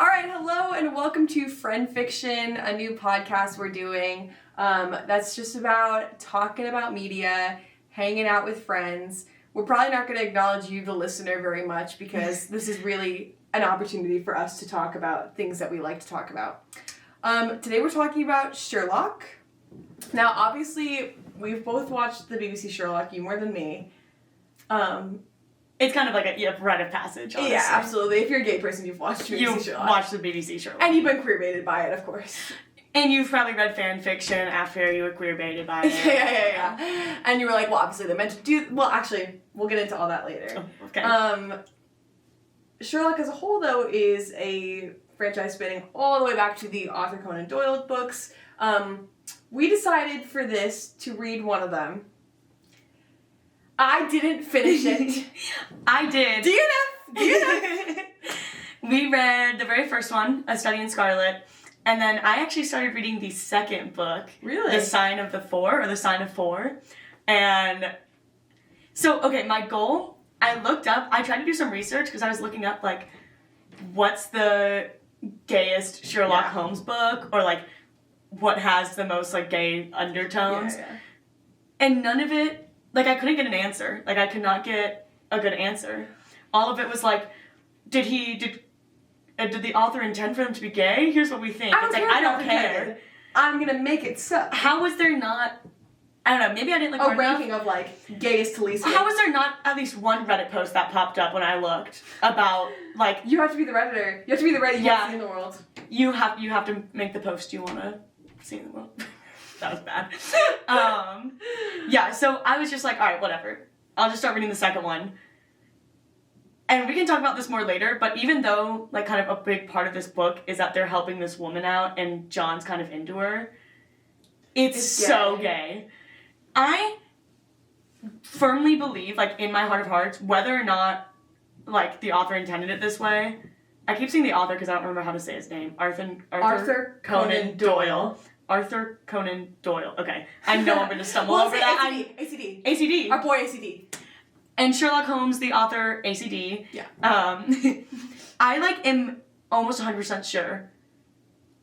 All right, hello and welcome to Friendfiction, a new podcast we're doing that's just about talking about media, hanging out with friends. We're probably not going to acknowledge you, the listener, very much because this is really an opportunity for us to talk about things that we like to talk about. Today we're talking about Sherlock. Now, obviously, we've both watched the BBC Sherlock, you more than me. It's kind of like a rite of passage, honestly. Yeah, absolutely. If you're a gay person, you've watched BBC Sherlock. You've watched the BBC Sherlock. And you've been queer-baited by it, of course. And you've probably read fan fiction after you were queer-baited by it. Yeah. And you were like, well, obviously they meant to do... Well, actually, we'll get into all that later. Oh, okay. Sherlock as a whole, though, is a franchise spanning all the way back to the Arthur Conan Doyle books. We decided for this to read one of them. I didn't finish it. I did. DNF! We read the very first one, A Study in Scarlet, and then I actually started reading the second book. Really? The Sign of the Four, or The Sign of Four. And so, okay, my goal, I tried to do some research because I was looking up, like, what's the gayest Sherlock Holmes book, or, like, what has the most, like, gay undertones. Yeah. And none of it, like, I couldn't get an answer. Like, I could not get a good answer. All of it was like, did the author intend for them to be gay? Here's what we think. I don't care. I'm gonna make it so. How was there not, I don't know, maybe I didn't like a ranking of, like, gayest to least gay. How was there not at least one Reddit post that popped up when I looked about, like... You have to be the Redditor. You have to be the Reddit you want to see in the world. You have to make the post you want to see in the world. That was bad. So I was just like, alright, whatever. I'll just start reading the second one. And we can talk about this more later, but even though, like, kind of a big part of this book is that they're helping this woman out and John's kind of into her, it's so gay. I firmly believe, like, in my heart of hearts, whether or not, like, the author intended it this way, I keep saying the author because I don't remember how to say his name. Arthur Conan Doyle. Arthur Conan Doyle. Okay. I know I'm going to stumble over that. ACD. Our boy ACD. And Sherlock Holmes, the author, ACD. Yeah. I, like, am almost 100% sure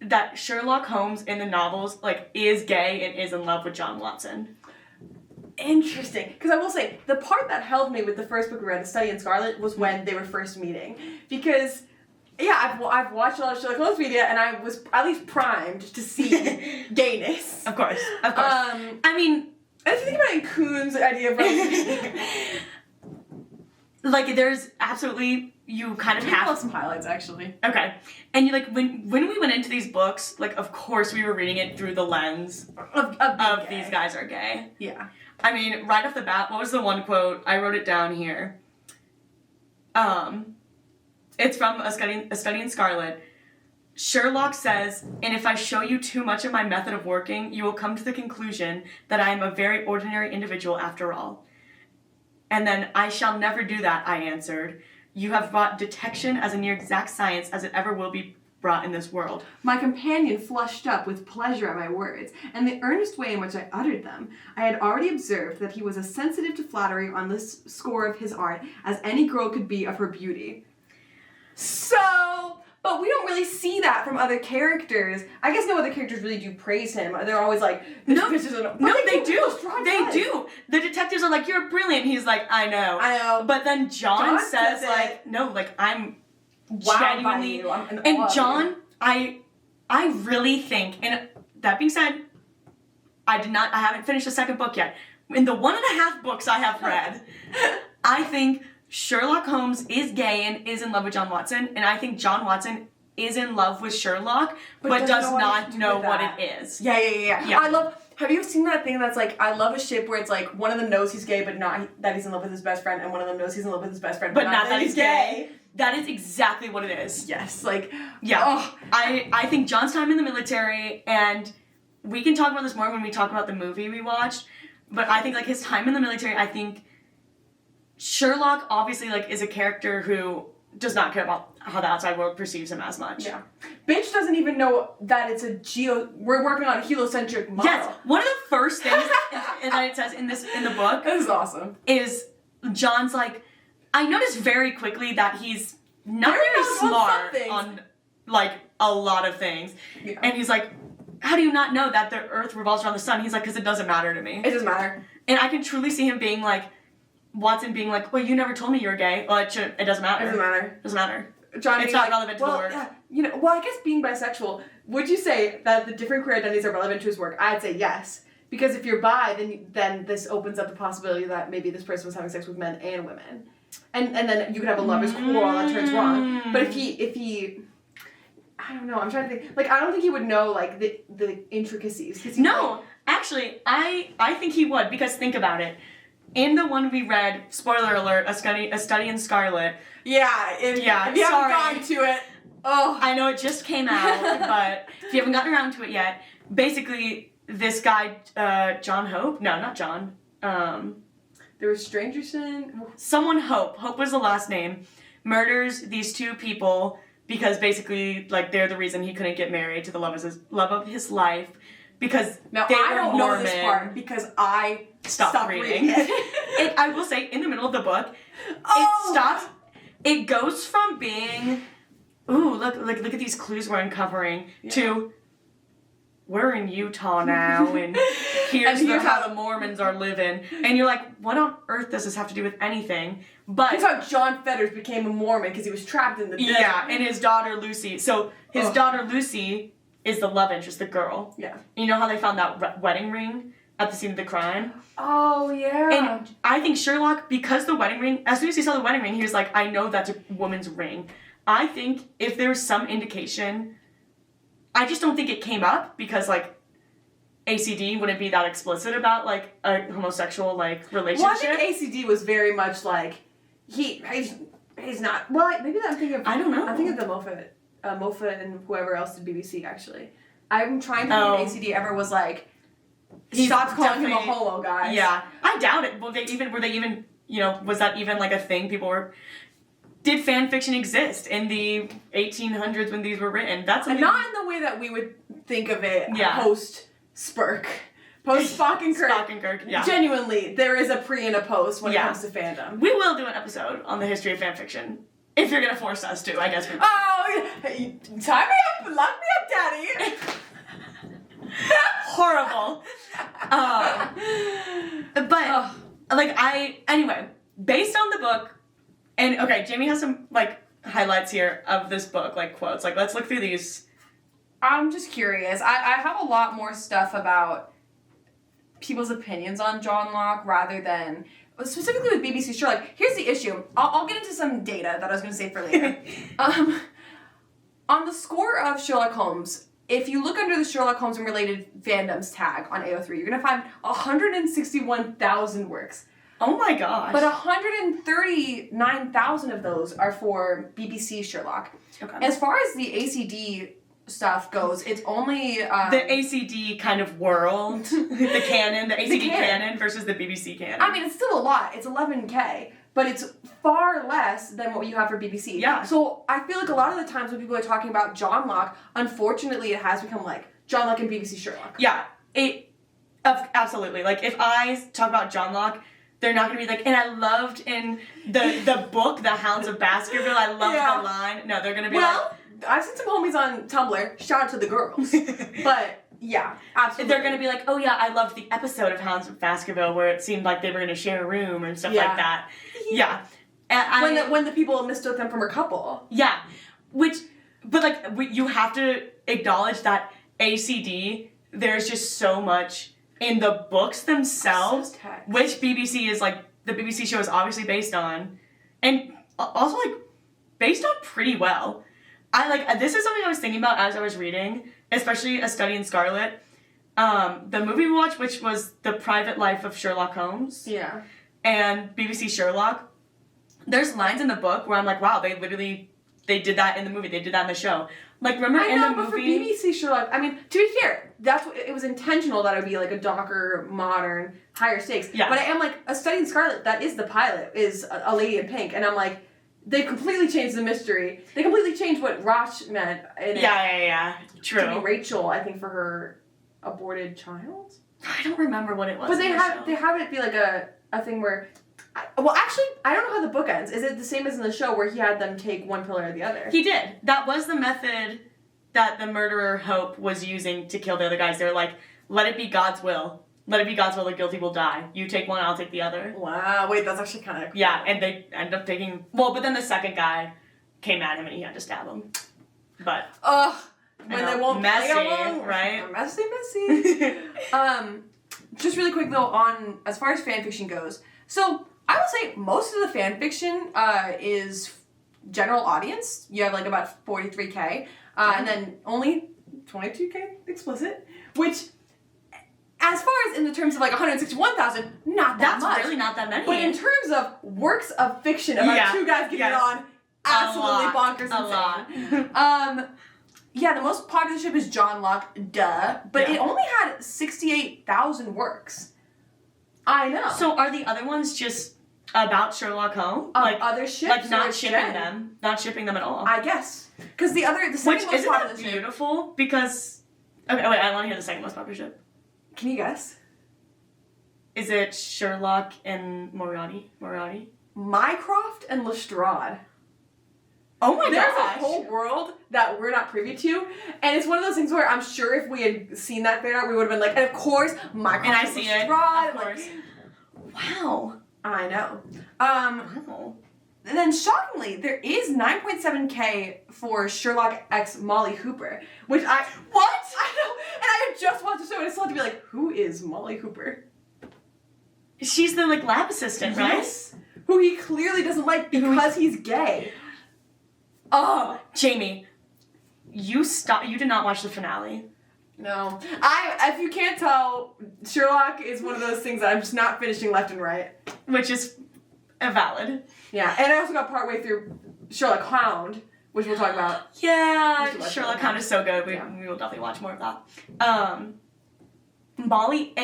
that Sherlock Holmes in the novels, like, is gay and is in love with John Watson. Interesting. Because I will say, the part that held me with the first book we read, A Study in Scarlet, was when they were first meeting. Because... yeah, I've watched a lot of Sherlock Holmes media, and I was at least primed to see gayness. Of course. I mean... And if you think about it in Kuhn's idea of... like, there's absolutely... You kind of have... Pull some highlights, actually. Okay. And you, like, when we went into these books, like, of course we were reading it through the lens of these guys are gay. Yeah. I mean, right off the bat, what was the one quote? I wrote it down here. It's from A Study in Scarlet. Sherlock says, "And if I show you too much of my method of working, you will come to the conclusion that I am a very ordinary individual after all." And then, "I shall never do that," I answered. "You have brought detection as a near exact science as it ever will be brought in this world." My companion flushed up with pleasure at my words, and the earnest way in which I uttered them. I had already observed that he was as sensitive to flattery on this score of his art as any girl could be of her beauty. So, but we don't really see that from other characters. I guess no other characters really do praise him. They're always like, they do. They do. The detectives are like, "You're brilliant." He's like, I know. But then John says like, "No, like, I'm genuinely..." And John, I really think, and that being said, I haven't finished the second book yet. In the 1.5 books I have read, I think Sherlock Holmes is gay and is in love with John Watson, and I think John Watson is in love with Sherlock, but does not know what it is. Yeah. Have you seen that thing that's like, I love a ship where it's like, one of them knows he's gay, but not that he's in love with his best friend, and one of them knows he's in love with his best friend, but not that he's gay? That is exactly what it is. Yes, like, yeah. Oh. I think John's time in the military, and we can talk about this more when we talk about the movie we watched, but I think, like, his time in the military, I think Sherlock obviously, like, is a character who does not care about how the outside world perceives him as much. Yeah. Bitch doesn't even know that it's we're working on a heliocentric model. Yes. One of the first things that it says in the book. This is awesome. Is John's like, I noticed very quickly that he's not very smart on like, a lot of things. Yeah. And he's like, how do you not know that the Earth revolves around the sun? He's like, because it doesn't matter to me. It doesn't matter. And I can truly see him being like, Watson being like, well, you never told me you were gay. Well, it doesn't matter. It doesn't matter. It doesn't matter. John, it's not relevant to the work. Yeah, you know, well, I guess being bisexual, would you say that the different queer identities are relevant to his work? I'd say yes. Because if you're bi, then this opens up the possibility that maybe this person was having sex with men and women. And then you could have a lover's quarrel that turns wrong. But if he I don't know, I'm trying to think. Like, I don't think he would know, like, the intricacies. No, actually, I think he would, because think about it. In the one we read, spoiler alert, A Study in Scarlet. Yeah, if you haven't gotten to it. Oh. I know it just came out, but if you haven't gotten around to it yet, basically, this guy, John Hope? No, not John. There was Strangerson. Someone Hope. Hope was the last name. Murders these two people because basically, like, they're the reason he couldn't get married to the love of his life. Because now, they I were don't Mormon. know this part because I stopped reading. I will say, in the middle of the book, it stops. It goes from being, ooh, look at these clues we're uncovering, to, we're in Utah now, and here's how the Mormons are living. And you're like, what on earth does this have to do with anything? But that's how John Fetters became a Mormon, because he was trapped in the desert. Yeah, and his daughter Lucy. So his daughter Lucy is the love interest, the girl. Yeah. You know how they found that wedding ring at the scene of the crime? Oh, yeah. And I think Sherlock, because the wedding ring, as soon as he saw the wedding ring, he was like, I know that's a woman's ring. I think if there's some indication, I just don't think it came up because, like, ACD wouldn't be that explicit about, like, a homosexual, like, relationship. Well, I think ACD was very much like, he's not, well, maybe I'm thinking of, I don't know. I'm thinking of the Moffat and whoever else did BBC, actually. I'm trying to think if ACD ever was like, stop calling him a homo, guys. Yeah. I doubt it. Were they even, you know, was that even, like, a thing people were... Did fan fiction exist in the 1800s when these were written? That's not in the way that we would think of it post-Spurk. Post Spock and Kirk, yeah. Genuinely, there is a pre and a post when it comes to fandom. We will do an episode on the history of fan fiction. If you're going to force us to, I guess. Oh, tie me up, lock me up, daddy. Horrible. Anyway, based on the book, and okay, Jamie has some, like, highlights here of this book, like, quotes. Like, let's look through these. I'm just curious. I have a lot more stuff about people's opinions on JohnLock rather than, specifically with BBC Sherlock. Here's the issue. I'll get into some data that I was going to save for later. On the score of Sherlock Holmes, if you look under the Sherlock Holmes and related fandoms tag on AO3, you're going to find 161,000 works. Oh my gosh. But 139,000 of those are for BBC Sherlock. Okay. As far as the ACD stuff goes, it's only... the ACD kind of world, the canon, the ACD canon versus the BBC canon. I mean, it's still a lot. It's 11K. But it's far less than what you have for BBC. Yeah. So I feel like a lot of the times when people are talking about JohnLock, unfortunately it has become like JohnLock and BBC Sherlock. Yeah. Absolutely. Like, if I talk about JohnLock, they're not going to be like, and I loved in the book, The Hounds of Baskerville, I loved the line. No, they're going to be I've seen some homies on Tumblr, shout out to the girls. But, yeah, absolutely. They're going to be like, oh yeah, I loved the episode of Hounds of Baskerville where it seemed like they were going to share a room and stuff like that. Yeah. And when the people mistook them from a couple. Yeah. You have to acknowledge that ACD, there's just so much in the books themselves, which BBC is, like, the BBC show is obviously based on, and also, like, based on pretty well. This is something I was thinking about as I was reading, especially A Study in Scarlet. The movie we watched, which was The Private Life of Sherlock Holmes. Yeah. And BBC Sherlock. There's lines in the book where I'm like, wow, they did that in the movie, they did that in the show. Like, remember in the movie... but for BBC Sherlock, I mean, to be fair, it was intentional that it would be, like, a darker, modern, higher stakes. Yeah. But I am like, A Study in Scarlet, that is the pilot, is a lady in pink, and I'm like, they completely changed the mystery. They completely changed what Roch meant. Yeah. True. To be Rachel, I think, for her aborted child? I don't remember what it was. But they have it be, like, a thing where... actually, I don't know how the book ends. Is it the same as in the show where he had them take one pill or the other? He did. That was the method that the murderer Hope was using to kill the other guys. They were like, let it be God's will. Let it be God's will, the guilty will die. You take one, I'll take the other. Wow, wait, that's actually kind of cool. Yeah, and they end up taking... Well, but then the second guy came at him and he had to stab him. But... Ugh. When they won't messy, play along, right? Messy. Just really quick though, on as far as fanfiction goes, so I would say most of the fanfiction is general audience. You have like about 43K, and then only 22K explicit, which, as far as in the terms of like 161,000, not that much. That's really not that many. But in terms of works of fiction about two guys getting it on, absolutely bonkers insane. Yeah, the most popular ship is JohnLock, duh. But it only had 68,000 works. I know. So are the other ones just about Sherlock Holmes? Like other ships? Like not shipping them. Not shipping them at all. I guess. Because the second most popular ship... Which isn't beautiful? Because... Okay, wait, I want to hear the second most popular ship. Can you guess? Is it Sherlock and Moriarty? Mycroft and Lestrade. Oh my gosh. There's a whole world that we're not privy to, and it's one of those things where I'm sure if we had seen that fan art, we would have been like, and of course, Mycroft and Lestrade. Of course. Wow. I know. Wow. And then shockingly, there is 9.7K for Sherlock x Molly Hooper, which I know, and I had just watched the show, and I still have to be like, who is Molly Hooper? She's the like lab assistant, right? Yes. Who he clearly doesn't like because he's gay. Oh, Jamie, you did not watch the finale. No. If you can't tell, Sherlock is one of those things that I'm just not finishing left and right. Which is valid. Yeah, and I also got partway through Sherlock Hound, which we'll talk about. Yeah, Sherlock Hound is so good. We will definitely watch more of that. Molly,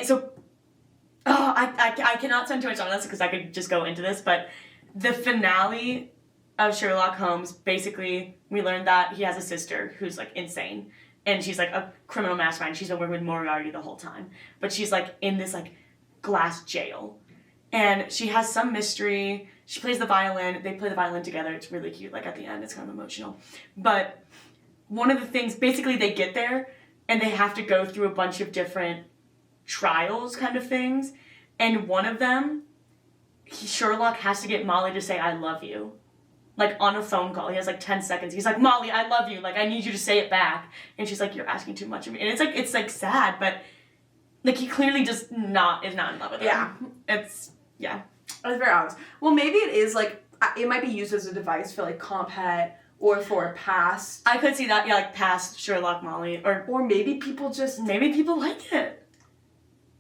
I cannot spend too much on this because I could just go into this, but the finale of Sherlock Holmes, basically, we learned that he has a sister who's, like, insane. And she's, like, a criminal mastermind. She's been working with Moriarty the whole time. But she's, like, in this, like, glass jail. And she has some mystery. She plays the violin. They play the violin together. It's really cute. Like, at the end, it's kind of emotional. But one of the things, basically, they get there, and they have to go through a bunch of different trials kind of things. And one of them, Sherlock has to get Molly to say, I love you. Like, on a phone call. He has, like, 10 seconds. He's like, Molly, I love you. Like, I need you to say it back. And she's like, you're asking too much of me. And it's sad, but, like, he clearly is not in love with her. Yeah. It's very obvious. Well, maybe it is, like, it might be used as a device for, like, comphet or for past. I could see that, like, past Sherlock Molly. Or maybe people just... Maybe people like it.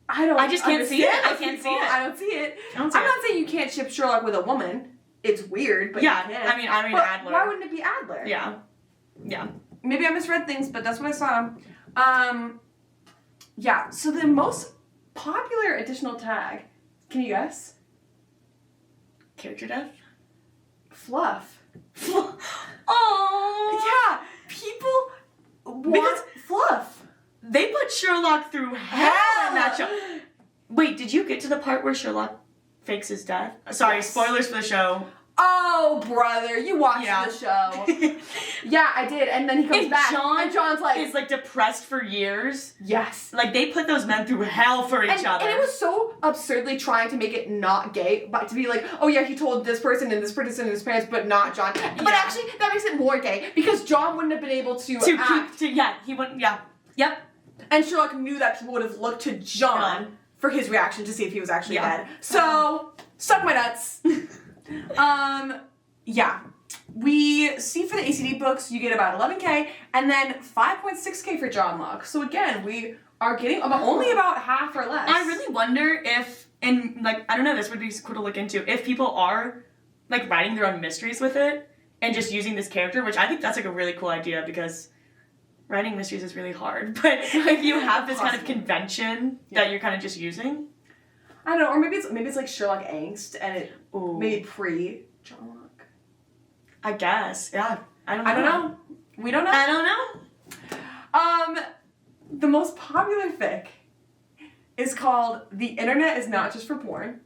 I just can't see it. I can't see it. I don't see it. I'm not saying you can't ship Sherlock with a woman. It's weird, but yeah, you can. I mean but Adler. Why wouldn't it be Adler? Yeah. Maybe I misread things, but that's what I saw. Yeah. So the most popular additional tag, can you guess? Character death. Fluff. Oh. Yeah. People want fluff. They put Sherlock through hell in that show. Wait, did you get to the part where Sherlock fakes his death? Sorry, spoilers for the show. Oh, brother, you watched the show. Yeah, I did, and then he comes back, and John's like... is, like, depressed for years. Yes. Like, they put those men through hell for each other. And it was so absurdly trying to make it not gay, but to be like, oh yeah, he told this person and his parents, but not John. But actually, that makes it more gay, because John wouldn't have been able to act. He wouldn't, Yep. And Sherlock knew that people would have looked to John for his reaction to see if he was actually dead. So, suck my nuts. Yeah. We see for the ACD books, you get about 11K, and then 5.6K for JohnLock. So again, we are getting only about half or less. I really wonder if, and like, I don't know, this would be cool to look into, if people are like writing their own mysteries with it and just using this character, which I think that's like a really cool idea because writing mysteries is really hard. But if you have this kind of convention that you're kind of just using. I don't know, or maybe it's like Sherlock Angst and it maybe pre-JohnLock. I guess, yeah. I don't know. We don't know. I don't know. The most popular fic is called The Internet Is Not Just for Porn.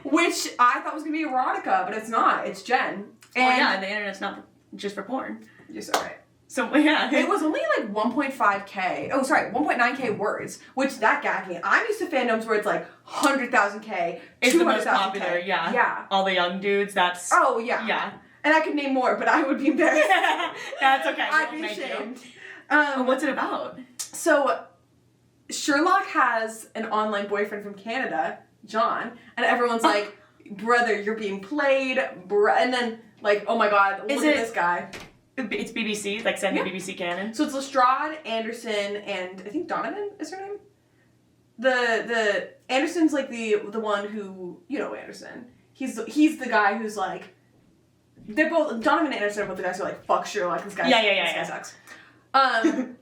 Which I thought was going to be erotica, but it's not. It's Jen. And the internet's not just for porn. You're so right. So, yeah. It was only like 1.5K. Oh, sorry, 1.9K words, which that gagged me. I'm used to fandoms where it's like 100,000K, It's the most 200,000K. popular, yeah. Yeah. All the young dudes, that's... Oh, yeah. Yeah. And I could name more, but I would be embarrassed. That's okay. I'd be ashamed. What's it about? So, Sherlock has an online boyfriend from Canada, John, and everyone's like, brother, you're being played, and then, like, oh my god, look at this guy. It's BBC, like sending BBC canon. So it's Lestrade, Anderson, and I think Donovan is her name? The Anderson's like the one who, you know Anderson. He's the guy who's like, they're both, Donovan and Anderson are both the guys who are like, fuck Sherlock, this guy sucks.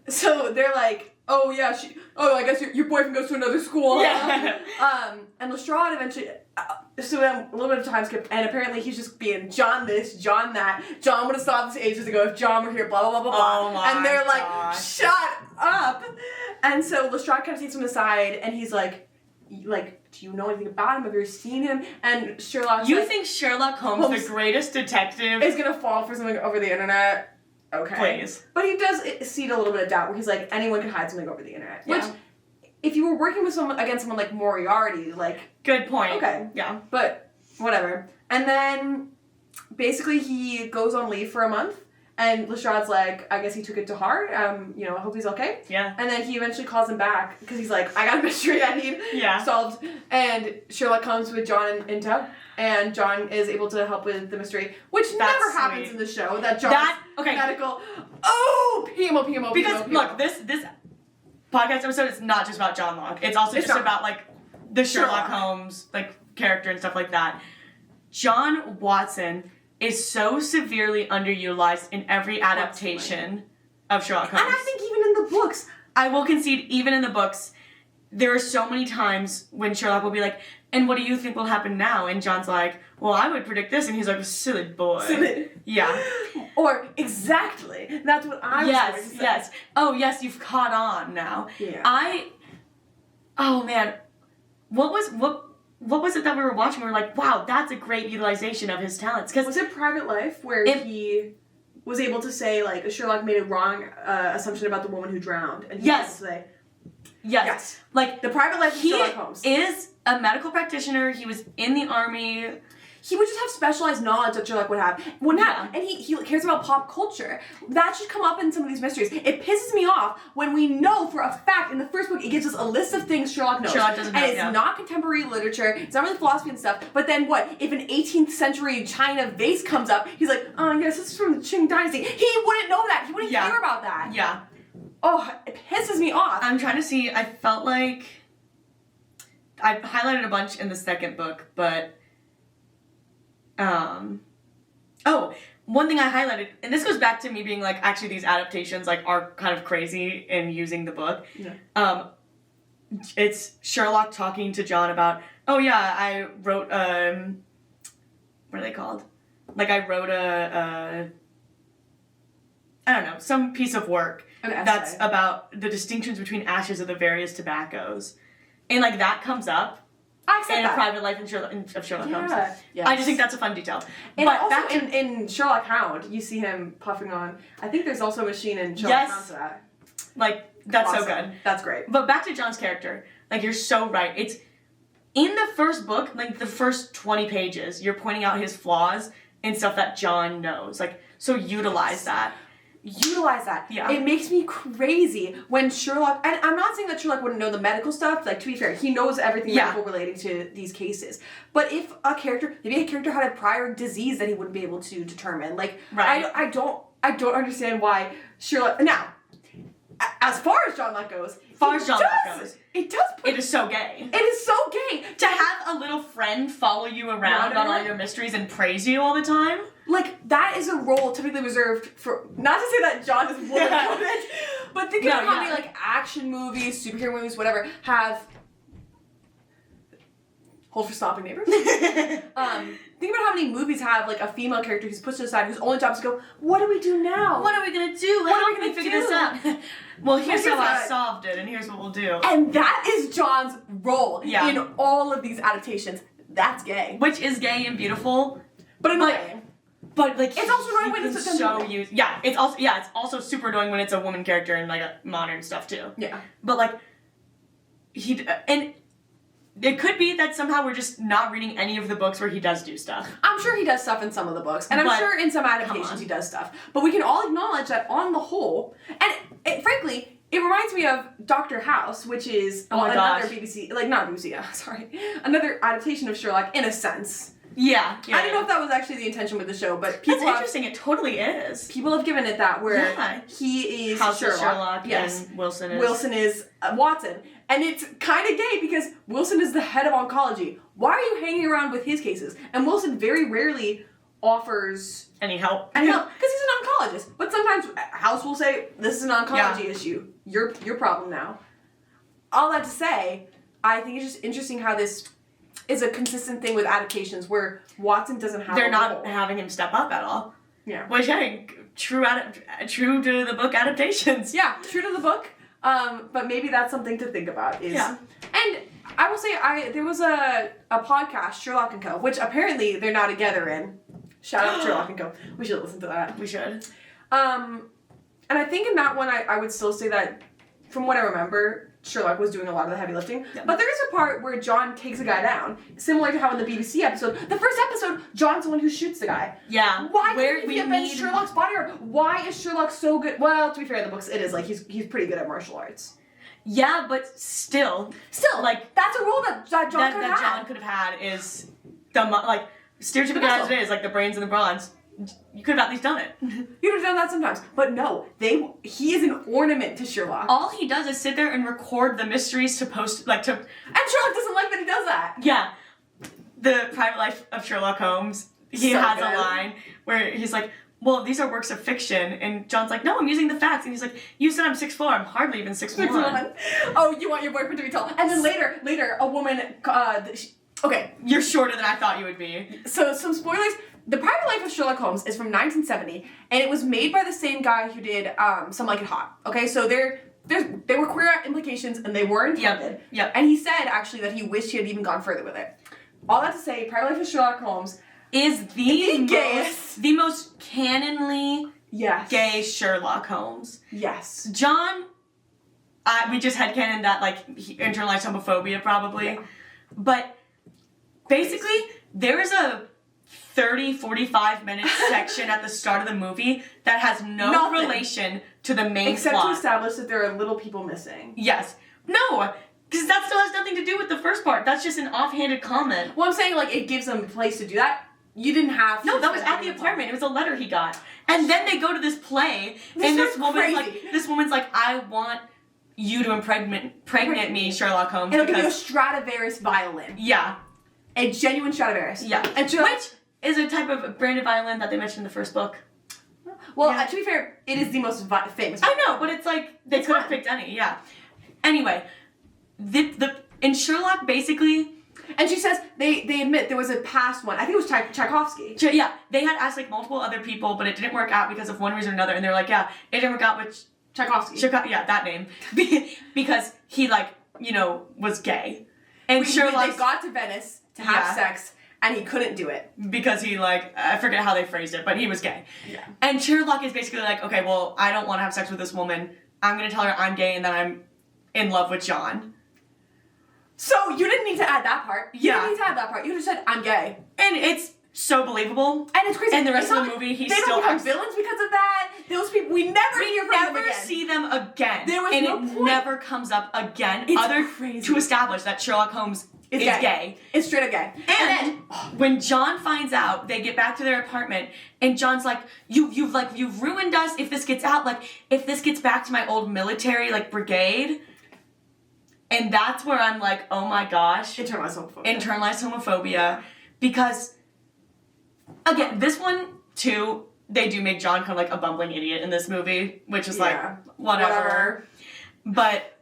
So they're like, oh yeah, I guess your boyfriend goes to another school. Yeah. And Lestrade eventually, so then a little bit of time skip, and apparently he's just being John this, John that. John would have stopped this ages ago if John were here, blah, blah, blah, blah, blah. Oh my and they're like, gosh. shut up. And so Lestrade kind of takes him aside, and he's like, do you know anything about him? Have you ever seen him? And Sherlock's You think Sherlock Holmes, the greatest detective, is gonna fall for something over the internet? Okay. Please. But he does seed a little bit of doubt where he's like, anyone can hide something over the internet. Yeah. Which, if you were working with someone against someone like Moriarty, like... Good point. Okay. Yeah. But, whatever. And then, basically, he goes on leave for a month, and Lestrade's like, I guess he took it to heart, I hope he's okay. Yeah. And then he eventually calls him back, because he's like, I got a mystery I need solved. And Sherlock comes with John and tow, and John is able to help with the mystery, which never happens in the show, that John's medical... Oh! PMO. Because, look, this podcast episode is not just about JohnLock. It's also about, like, the Sherlock Holmes, like, character and stuff like that. John Watson is so severely underutilized in every adaptation of Sherlock Holmes. And I think even in the books. I will concede, even in the books, there are so many times when Sherlock will be like, and what do you think will happen now? And John's like, well, I would predict this. And he's like, silly boy. Silly. Yeah. Or, exactly. That's what I was going to say. Yes. Oh, yes, you've caught on now. Yeah. Oh, man. What was it that we were watching? We were like, wow, that's a great utilization of his talents. Was it Private Life where he was able to say, like, Sherlock made a wrong assumption about the woman who drowned? And he was able to say... Yes. Like, the Private Life of Sherlock Holmes. He is a medical practitioner. He was in the army. He would just have specialized knowledge that Sherlock would have. And he cares about pop culture. That should come up in some of these mysteries. It pisses me off when we know for a fact in the first book it gives us a list of things Sherlock knows. Sherlock doesn't know, and it's not contemporary literature. It's not really philosophy and stuff. But then what? If an 18th century China vase comes up, he's like, oh yes, this is from the Qing Dynasty. He wouldn't know that. He wouldn't care about that. Yeah. Oh, it pisses me off. I'm trying to see. I felt like I highlighted a bunch in the second book, but one thing I highlighted, and this goes back to me being like, actually these adaptations like are kind of crazy in using the book. Yeah. It's Sherlock talking to John about, oh yeah, I wrote what are they called? Like I wrote I don't know, some piece of work that's about the distinctions between ashes of the various tobaccos. And like that comes up in A Private Life of Sherlock Holmes. Yes. I just think that's a fun detail. And but also back in Sherlock Hound, you see him puffing on. I think there's also a machine in Sherlock Hound for that. Like, that's so good. That's great. But back to John's character. Like, you're so right. It's in the first book, like the first 20 pages, you're pointing out his flaws and stuff that John knows. Like, so utilize that. Utilize that. Yeah. It makes me crazy when Sherlock, and I'm not saying that Sherlock wouldn't know the medical stuff, like, to be fair, he knows everything medical relating to these cases. But if maybe a character had a prior disease that he wouldn't be able to determine. Like, I don't understand why Sherlock, now, as far as JohnLock goes, it is so gay. It is so gay. To have a little friend follow you around on all your mysteries and praise you all the time. Like, that is a role typically reserved for, not to say that John is woman-coded, but think about how many, like, action movies, superhero movies, whatever, have... Hold for stopping neighbors. Think about how many movies have, like, a female character who's pushed to the side, whose only job is to go, what do we do now? What are we going to do? How are we going to figure this out? Well, here's how I solved it, and here's what we'll do. And that is John's role in all of these adaptations. That's gay. Which is gay and beautiful. But annoying. But like it's also annoying when it's it's also super annoying when it's a woman character in like modern stuff too. Yeah. But like and it could be that somehow we're just not reading any of the books where he does do stuff. I'm sure he does stuff in some of the books, and I'm sure in some adaptations he does stuff. But we can all acknowledge that on the whole, and frankly, it reminds me of Dr. House, which is another BBC, like not BBC, sorry, another adaptation of Sherlock in a sense. Yeah. I don't know if that was actually the intention with the show, but people That's interesting. It totally is. People have given it that where he is House Sherlock. Yes. And Wilson is Watson. And it's kind of gay because Wilson is the head of oncology. Why are you hanging around with his cases? And Wilson very rarely offers any help. Because he's an oncologist. But sometimes House will say, this is an oncology issue. Your problem now. All that to say, I think it's just interesting how this is a consistent thing with adaptations where Watson doesn't have They're not having him step up at all. Yeah. Which, hey, true to the book adaptations. Yeah, true to the book. But maybe that's something to think about. And I will say, there was a podcast, Sherlock and Co., which apparently they're now together in. Shout out to Sherlock and Co. We should listen to that. We should. And I think in that one, I would still say that, from what I remember, Sherlock was doing a lot of the heavy lifting. Yeah. But there is a part where John takes a guy down, similar to how in the BBC episode, the first episode, John's the one who shoots the guy. Yeah. Why couldn't he have been Sherlock's bodyguard? Why is Sherlock so good? Well, to be fair, in the books, it is like he's pretty good at martial arts. Yeah, but still, like that's a role that John could have had is the like stereotypical as it is, like the brains and the bronze. You could have at least done it. You could have done that sometimes. But no, he is an ornament to Sherlock. All he does is sit there and record the mysteries to post, and Sherlock doesn't like that he does that. Yeah. The Private Life of Sherlock Holmes, he has a line where he's like, well, these are works of fiction, and John's like, no, I'm using the facts, and he's like, you said I'm 6'4", I'm hardly even 6'1". Oh, you want your boyfriend to be tall. And then later, a woman, okay. You're shorter than I thought you would be. So, some spoilers. The Private Life of Sherlock Holmes is from 1970, and it was made by the same guy who did Some Like It Hot. Okay, so there were queer implications, and they were intended. Yep. And he said, actually, that he wished he had even gone further with it. All that to say, Private Life of Sherlock Holmes is the most canonly gay Sherlock Holmes. Yes. John, we just had canon that, like, he internalized homophobia, probably. Yeah. But basically, there is a 30-45 minute section at the start of the movie that has no relation to the main plot. Except to establish that there are little people missing. Yes. No, because that still has nothing to do with the first part. That's just an offhanded comment. Well, I'm saying, like, it gives them a place to do that. You didn't have to. No, that was at the apartment. It was a letter he got. And then they go to this play, and this woman's like, I want you to impregnate me, Sherlock Holmes. And it'll give you a Stradivarius violin. Yeah. A genuine Stradivarius. Yeah. Which is a type of branded violin that they mentioned in the first book. Well, to be fair, it is the most famous violin. I know, but it's like, they could have picked any, yeah. Anyway, in Sherlock, basically... And she says they admit there was a past one. I think it was Tchaikovsky. Yeah, they had asked like multiple other people, but it didn't work out because of one reason or another. And they're like, yeah, it didn't work out with Tchaikovsky. Yeah, that name, because he was gay. And Sherlock they got to Venice to have sex, and he couldn't do it because he I forget how they phrased it, but he was gay. Yeah. And Sherlock is basically like, okay, well, I don't want to have sex with this woman. I'm gonna tell her I'm gay and that I'm in love with John. So, you didn't need to add that part. You didn't need to add that part. You just said, I'm gay. And it's so believable. And it's crazy. And the rest of the movie, they don't become villains because of that. Those people, we never see them again. There was no point. It never comes up again. It's crazy. To establish that Sherlock Holmes is gay. It's straight up gay. And then, when John finds out, they get back to their apartment, and John's like, you've ruined us if this gets out. Like, if this gets back to my old military, brigade... And that's where I'm like, oh my gosh. Internalized homophobia. Because, again, this one, too, they do make John kind of like a bumbling idiot in this movie, which is whatever. But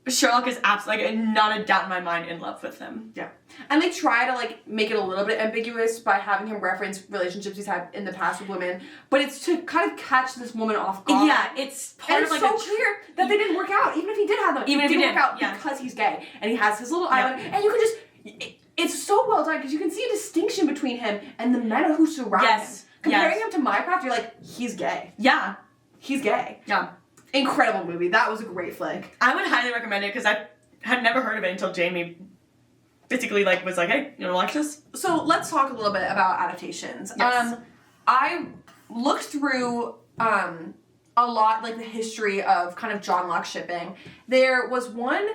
Sherlock is absolutely, not a doubt in my mind, in love with him. Yeah. And they try to, make it a little bit ambiguous by having him reference relationships he's had in the past with women. But it's to kind of catch this woman off guard. Yeah, it's part of, it's so clear that they didn't work out. Even if he did have them. Even if he didn't work out because he's gay. And he has his little island. And you can just... It's so well done because you can see a distinction between him and the men who surround him. Comparing him to Minecraft, you're like, he's gay. Yeah. He's gay. Yeah. Incredible movie. That was a great flick. I would highly recommend it because I had never heard of it until Jamie basically like was like, hey, you wanna watch this? So let's talk a little bit about adaptations. Yes. I looked through a lot, like the history of kind of JohnLock shipping. There was one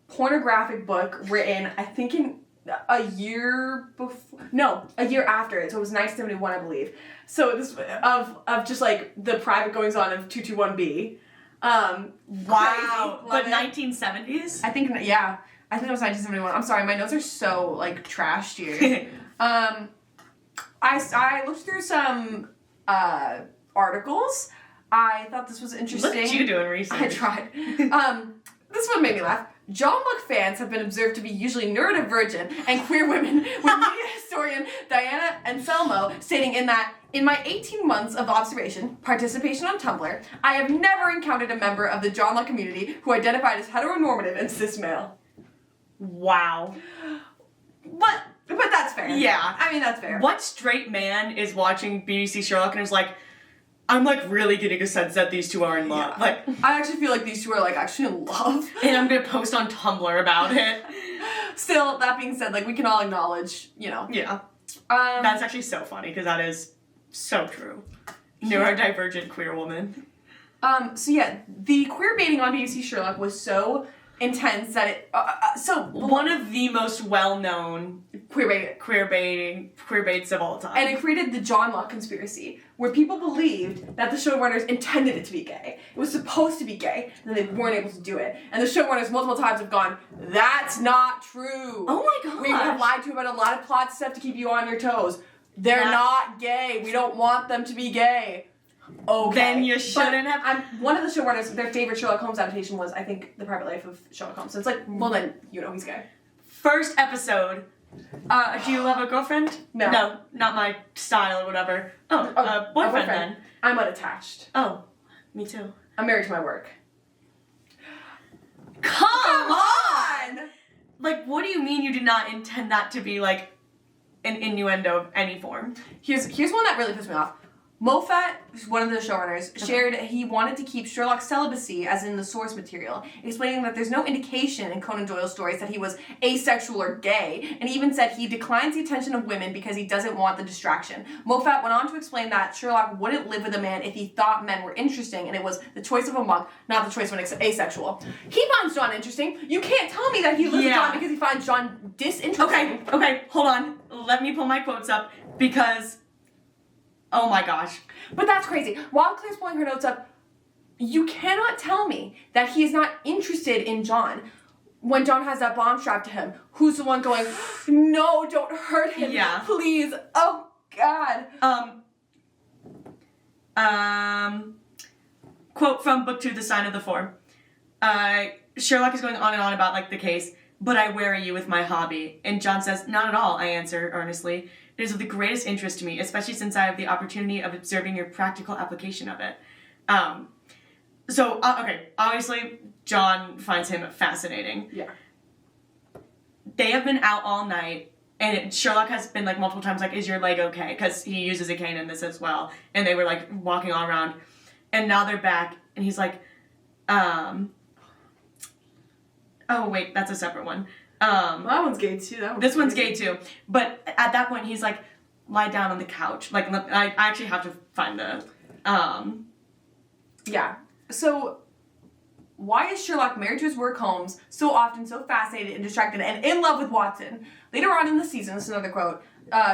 pornographic book written, I think in a year after it. So it was 1971, I believe. So this of just like the private goings on of 221B. Wow. But Love it. 1970s? I think it was 1971. I'm sorry, my notes are so like trashed here. I looked through some articles. I thought this was interesting. Look at you doing research. I tried. This one made me laugh. JohnLock fans have been observed to be usually neurodivergent and queer women, with media historian Diana Anselmo stating in my 18 months of observation, participation on Tumblr, I have never encountered a member of the JohnLock community who identified as heteronormative and cis male. Wow. But that's fair. Yeah. I mean, that's fair. What straight man is watching BBC Sherlock and is like, I'm like really getting a sense that these two are in love. Yeah. Like, I actually feel like these two are like actually in love. And I'm gonna post on Tumblr about it. Still, that being said, like we can all acknowledge, you know. Yeah. That's actually so funny because that is so true. Neurodivergent queer woman. So yeah, the queer baiting on BBC Sherlock was so intense that it One of the most well-known queer baits of all time. and it created the JohnLock conspiracy, where people believed that the showrunners intended it to be gay. It was supposed to be gay, and then they weren't able to do it. And the showrunners multiple times have gone, that's not true. Oh my gosh. We have lied to you about a lot of plot stuff to keep you on your toes. They're not gay. We don't want them to be gay. Okay. Then you shouldn't have. One of the showrunners, their favorite Sherlock Holmes adaptation was, I think, The Private Life of Sherlock Holmes. So it's like, well then, you know he's gay. First episode. Do you have a girlfriend? No. No, not my style or whatever. Boyfriend then. I'm unattached. Oh, me too. I'm married to my work. Come on! Like, what do you mean you did not intend that to be, like, an innuendo of any form? Here's one that really pissed me off. Moffat, one of the showrunners, shared he wanted to keep Sherlock's celibacy as in the source material, explaining that there's no indication in Conan Doyle's stories that he was asexual or gay, and even said he declines the attention of women because he doesn't want the distraction. Moffat went on to explain that Sherlock wouldn't live with a man if he thought men were interesting, and it was the choice of a monk, not the choice of an asexual. He finds John interesting. You can't tell me that he lives with John because he finds John disinteresting. Okay, hold on. Let me pull my quotes up because... Oh my gosh. But that's crazy. While Claire's pulling her notes up, you cannot tell me that he is not interested in John. When John has that bomb strapped to him, who's the one going, no, don't hurt him, please. Oh, God. Quote from Book 2, The Sign of the Four. Sherlock is going on and on about, like, the case, but I weary you with my hobby. And John says, not at all, I answer earnestly. It is of the greatest interest to me, especially since I have the opportunity of observing your practical application of it. Okay, obviously, John finds him fascinating. Yeah. They have been out all night, and Sherlock has been, like, multiple times, like, is your leg okay? Because he uses a cane in this as well. And they were, like, walking all around. And now they're back, and he's like, oh, wait, that's a separate one. That one's gay too. This one's gay too. But at that point, he's like, lie down on the couch. Like, I actually have to find the, Yeah. So, why is Sherlock married to his work Holmes so often so fascinated and distracted and in love with Watson? Later on in the season, this is another quote,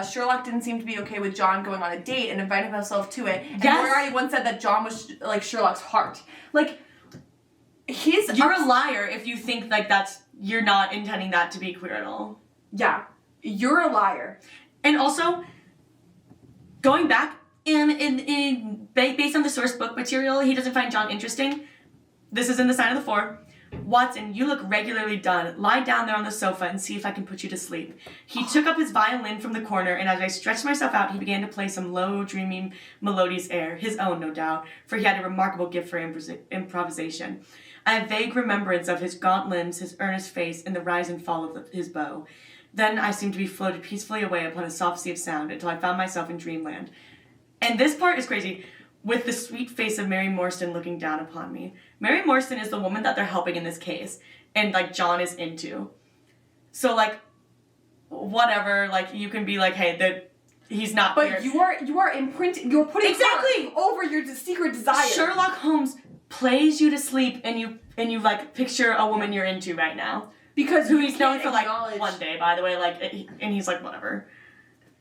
Sherlock didn't seem to be okay with John going on a date and invited himself to it. And Moriarty once said that John was, like, Sherlock's heart. Like, You're a liar if you think, like, you're not intending that to be queer at all. Yeah. You're a liar. And also, going back, based on the source book material, he doesn't find John interesting. This is in The Sign of the Four. Watson, you look regularly done. Lie down there on the sofa and see if I can put you to sleep. He took up his violin from the corner, and as I stretched myself out, he began to play some low, dreamy, melodious air, his own, no doubt, for he had a remarkable gift for improvisation. I have vague remembrance of his gaunt limbs, his earnest face, and the rise and fall of his bow. Then I seemed to be floated peacefully away upon a soft sea of sound until I found myself in dreamland. And this part is crazy. With the sweet face of Mary Morstan looking down upon me. Mary Morstan is the woman that they're helping in this case. And, like, John is into. So, like, whatever, like, you can be like, hey, he's not But you are imprinting, you're putting exactly over your secret desire. Sherlock Holmes plays you to sleep and you like, picture a woman you're into right now. Because who he's known for, like, one day, by the way, like, and he's like, whatever.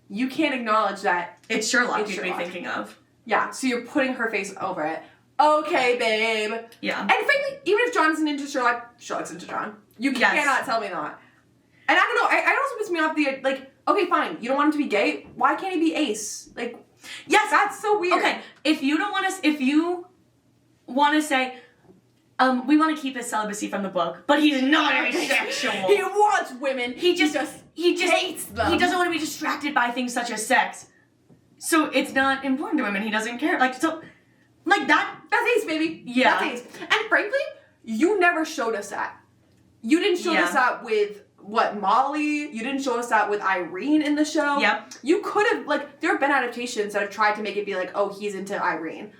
You can't acknowledge that. It's Sherlock you'd be thinking of. Yeah, so you're putting her face over it. Okay, babe. Yeah. And frankly, even if John isn't into Sherlock, Sherlock's into John. You cannot tell me that. And I don't know, I also piss me off the, like, okay, fine, you don't want him to be gay, why can't he be ace? Like, yes, that's so weird. Okay, if you want to say, we want to keep his celibacy from the book, but he's not asexual. He wants women. He just hates them. He doesn't want to be distracted by things such as sex. So it's not important to him and he doesn't care. Like, so, like that. That's ace, baby. Yeah. That's ace. And frankly, you never showed us that. You didn't show us that with, Molly? You didn't show us that with Irene in the show? Yep. You could have, like, there have been adaptations that have tried to make it be like, oh, he's into Irene.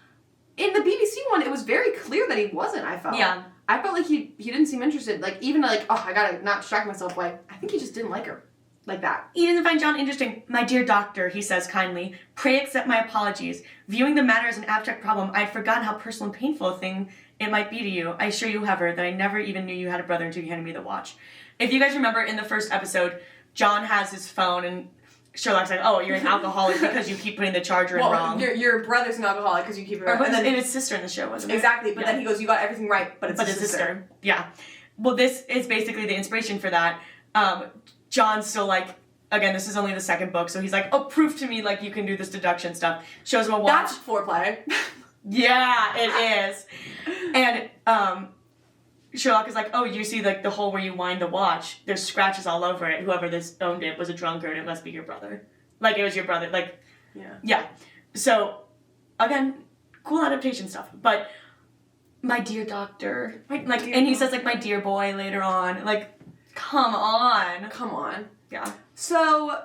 In the BBC one, it was very clear that he wasn't, I felt. Yeah. I felt like he didn't seem interested. Like, even like, oh, I gotta not distract myself. Like, I think he just didn't like her. Like that. He doesn't find John interesting. My dear doctor, he says kindly, pray accept my apologies. Viewing the matter as an abstract problem, I had forgotten how personal and painful a thing it might be to you. I assure you, however, that I never even knew you had a brother until you handed me the watch. If you guys remember in the first episode, John has his phone and Sherlock's like, oh, you're an alcoholic because you keep putting the charger in wrong. Your brother's an alcoholic because you keep it wrong. And then his sister in the show, wasn't it? Exactly, but then he goes, you got everything right, but it's his sister. Yeah. Well, this is basically the inspiration for that. John's still like, again, this is only the second book, so he's like, oh, prove to me, like, you can do this deduction stuff. Shows him a watch. That's foreplay. Yeah, it is. And Sherlock is like, oh, you see, like, the hole where you wind the watch, there's scratches all over it. Whoever this owned it was a drunkard. It must be your brother. Like, it was your brother. Like, yeah. So, again, cool adaptation stuff. But, my dear doctor. He says, like, my dear boy later on. Like, come on. Come on. Yeah. So,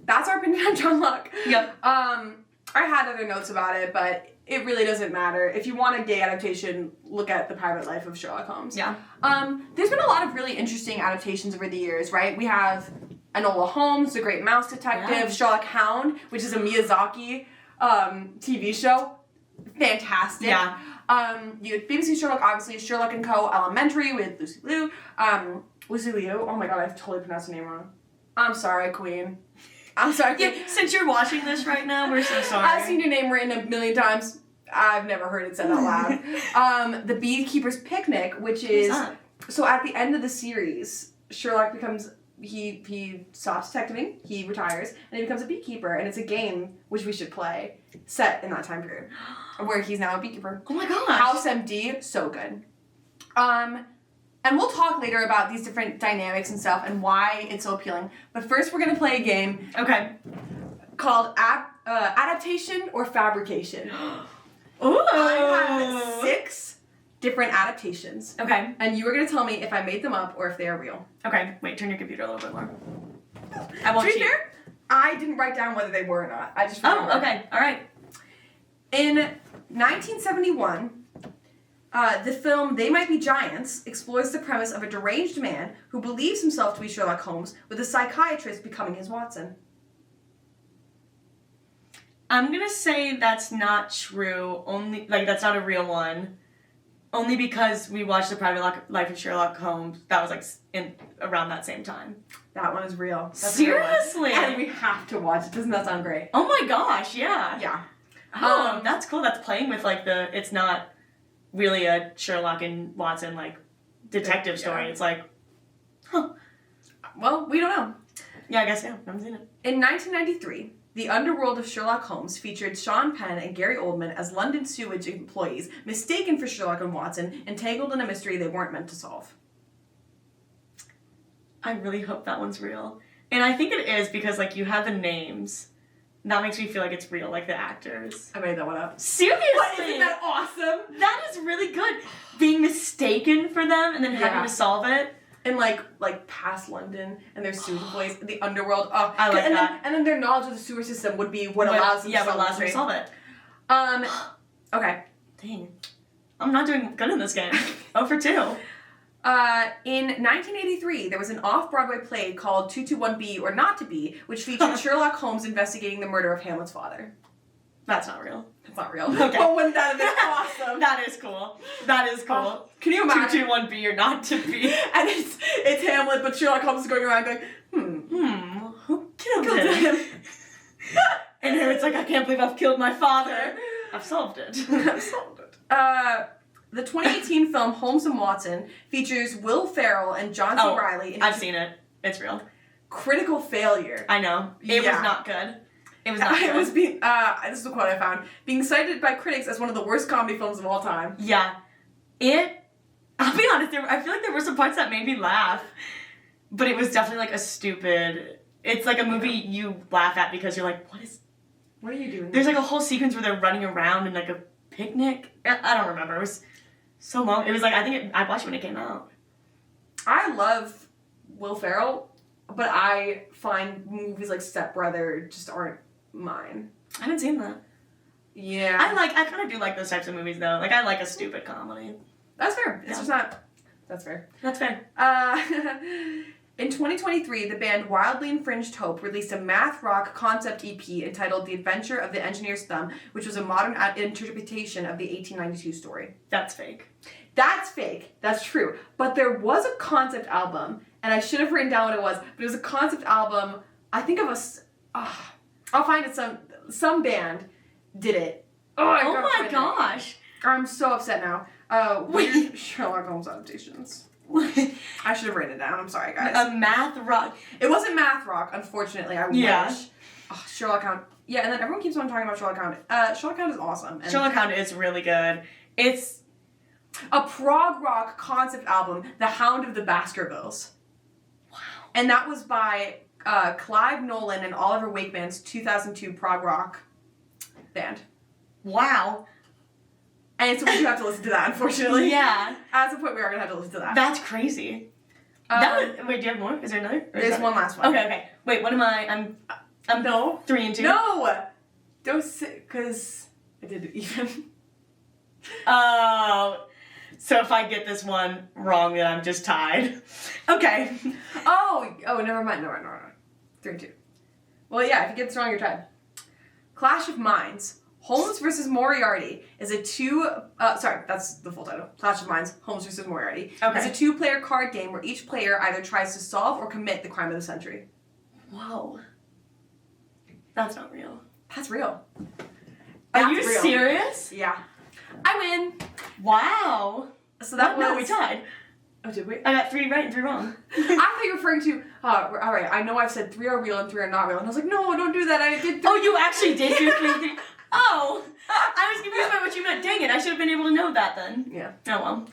that's our opinion on JohnLock. Yep. I had other notes about it, but it really doesn't matter. If you want a gay adaptation, look at The Private Life of Sherlock Holmes. Yeah. There's been a lot of really interesting adaptations over the years, right? We have Enola Holmes, The Great Mouse Detective, Sherlock Hound, which is a Miyazaki TV show. Fantastic. Yeah. You have BBC Sherlock, obviously, Sherlock & Co. Elementary with Lucy Liu. Lucy Liu, oh my god, I've totally pronounced her name wrong. I'm sorry, Queen. I'm sorry. Yeah, since you're watching this right now, we're so sorry. I've seen your name written a million times. I've never heard it said out loud. The Beekeeper's Picnic, which is... So at the end of the series, Sherlock becomes... He stops detectiving, he retires, and he becomes a beekeeper, and it's a game which we should play, set in that time period, where he's now a beekeeper. Oh my gosh. House MD, so good. And we'll talk later about these different dynamics and stuff and why it's so appealing. But first we're going to play a game. Okay. Called Adaptation or Fabrication. Ooh. I have 6 different adaptations. Okay. And you are going to tell me if I made them up or if they are real. Okay. Wait, turn your computer a little bit more. I won't cheat. Fair, I didn't write down whether they were or not. I just remember. Oh, okay. All right. In 1971... the film They Might Be Giants explores the premise of a deranged man who believes himself to be Sherlock Holmes, with a psychiatrist becoming his Watson. I'm gonna say that's not true, that's not a real one. Only because we watched The Private Life of Sherlock Holmes, that was like around that same time. That one is real. That's seriously? A real one. And we have to watch it. Doesn't that sound great? Oh my gosh, yeah. Yeah. That's cool. That's playing with it's not really a Sherlock and Watson detective story. It's like, huh. Well, we don't know. Yeah, I guess I haven't seen it. In 1993, the underworld of Sherlock Holmes featured Sean Penn and Gary Oldman as London sewage employees mistaken for Sherlock and Watson, entangled in a mystery they weren't meant to solve. I really hope that one's real. And I think it is because you have the names. That makes me feel like it's real, the actors. I made that one up. Seriously? What? Isn't that awesome? That is really good. Being mistaken for them and then having to solve it. in like past London, and their sewage place, the underworld. Oh, I like that. And then their knowledge of the sewer system would be what allows them to solve it. Okay. Dang. I'm not doing good in this game. 0 for 2. In 1983, there was an off-Broadway play called 221B or Not to Be, which featured Sherlock Holmes investigating the murder of Hamlet's father. That's not real. That's not real. Okay. But wouldn't that have been awesome? That is cool. That is cool. Can you imagine? 221B or Not to Be. And it's Hamlet, but Sherlock Holmes is going around going, who killed him? And Harriet's like, I can't believe I've killed my father. I've solved it. I've solved it. The 2018 film Holmes and Watson features Will Ferrell and John C. Reilly. I've seen it. It's real. Critical failure. I know. It was not good. It was not good. It was this is the quote I found. Being cited by critics as one of the worst comedy films of all time. Yeah. I'll be honest, I feel like there were some parts that made me laugh. But it was definitely like a stupid... It's like a movie you laugh at because you're like, what are you doing? There's like a whole sequence where they're running around in like a picnic. I don't remember. It was so long. It was like, I watched it when it came out. I love Will Ferrell, but I find movies like Step Brother just aren't mine. I haven't seen that. Yeah. I kind of do like those types of movies though. Like I like a stupid comedy. That's fair. It's just not... That's fair. That's fair. In 2023, the band Wildly Infringed Hope released a math rock concept EP entitled The Adventure of the Engineer's Thumb, which was a modern interpretation of the 1892 story. That's fake. That's fake. That's true. But there was a concept album, and I should have written down what it was, but it was a concept album, I think of I'll find it, some band did it. Oh my gosh. I'm so upset now. Weird Sherlock Holmes adaptations. I should have written it down. I'm sorry, guys. A math rock. It wasn't math rock, unfortunately. I wish. Oh, Sherlock Hound. Yeah, and then everyone keeps on talking about Sherlock Hound. Sherlock Hound is awesome. And Sherlock Hound is really good. It's a prog rock concept album, The Hound of the Baskervilles. Wow. And that was by Clive Nolan and Oliver Wakeman's 2002 prog rock band. Wow. And so we do have to listen to that, unfortunately. Yeah. At some point, we are going to have to listen to that. That's crazy. Wait, do you have more? Is there another? There's one last one. Okay. Wait, what am I? I'm no. 3 and 2. No! Don't say, because I did it even. Oh. So if I get this one wrong, then I'm just tied. Okay. Oh, never mind. No. 3 and 2. Well, yeah, if you get this wrong, you're tied. Clash of Minds. Holmes vs. Moriarty is a that's the full title. Clash of Minds, Holmes vs. Moriarty. Okay. It's a 2-player card game where each player either tries to solve or commit the crime of the century. Whoa. That's not real. That's real. Are you serious? Yeah. I win. Wow. So that was... No, we tied. Oh, did we? I got 3 right and 3 wrong. I thought you were referring to, all right, I know I've said 3 are real and 3 are not real. And I was like, no, don't do that. I did 3. Oh, you actually did do 3. Oh, I was confused by what you meant. Dang it, I should have been able to know that then. Yeah. Oh well.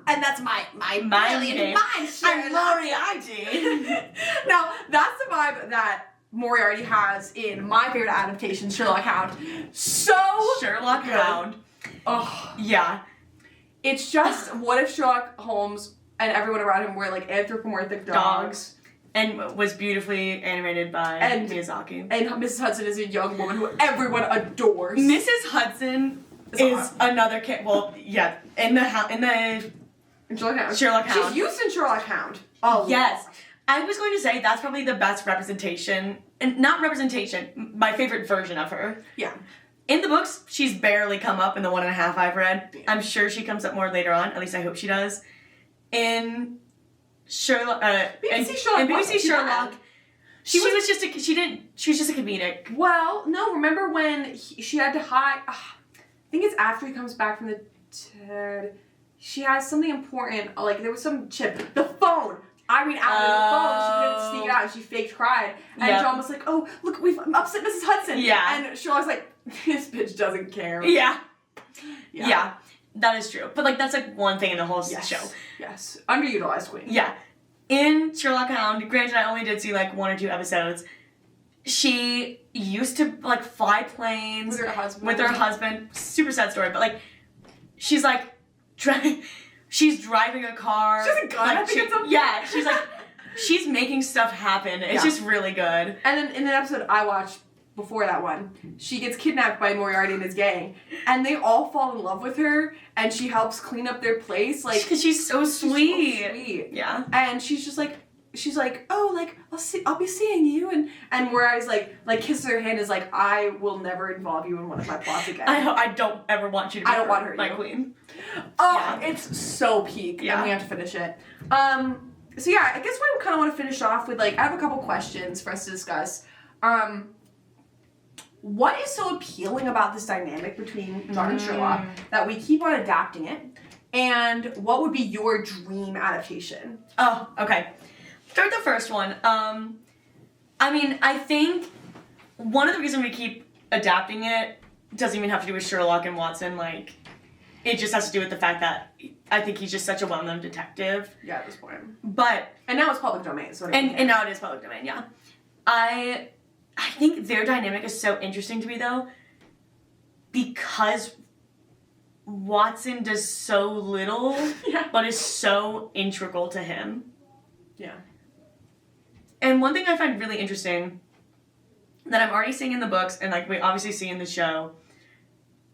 And that's my name. I'm Moriarty. Now, that's the vibe that Moriarty has in my favorite adaptation, Sherlock Hound. So Sherlock good. Hound. Oh. Yeah. It's just, what if Sherlock Holmes and everyone around him were like anthropomorphic dogs? And was beautifully animated by Miyazaki. And Mrs. Hudson is a young woman who everyone adores. Mrs. Hudson is another kid. Well, yeah, in Sherlock Hound. She's used in Sherlock Hound. Oh yes. I was going to say that's probably the best representation, and not representation, my favorite version of her. Yeah. In the books, she's barely come up in the 1.5 I've read. Yeah. I'm sure she comes up more later on. At least I hope she does. In Sherlock, BBC Sherlock, she was just a comedic. Well, no, remember when she had to hide, I think it's after he comes back from the dead, she has something important, like there was some chip, the phone. Irene out with the phone, she didn't sneak it out, and she faked cried. And John was like, oh, look, we've upset Mrs. Hudson. Yeah. And Sherlock's like, this bitch doesn't care. Yeah. That is true. But, like, that's, like, one thing in the whole show. Yes. Underutilized queen. Yeah. In Sherlock Hound, granted, I only did see, like, 1 or 2 episodes, she used to, like, fly planes. With her husband. Super sad story. But, like, she's, like, she's driving a car. She has a gun, like, I think it's something. Yeah, she's like, she's making stuff happen. It's just really good. And then in an episode I watched before that one, she gets kidnapped by Moriarty and his gang, and they all fall in love with her, and she helps clean up their place, like, because she's so sweet. So sweet. Yeah. And she's just like, oh, like, I'll be seeing you, and Moriarty's like kisses her hand, is like, I will never involve you in one of my plots again. I don't ever want you to be my queen. Oh, it's so peak, and we have to finish it. So yeah, I guess we kind of want to finish off with, like, I have a couple questions for us to discuss. What is so appealing about this dynamic between John and Sherlock that we keep on adapting it? And what would be your dream adaptation? Oh, okay. Start the first one. I mean, I think one of the reasons we keep adapting it doesn't even have to do with Sherlock and Watson. Like, it just has to do with the fact that I think he's just such a well-known detective. Yeah, at this point. And now it's public domain. So and now it is public domain, yeah. I think their dynamic is so interesting to me, though, because Watson does so little, but is so integral to him. Yeah. And one thing I find really interesting that I'm already seeing in the books, and, like, we obviously see in the show,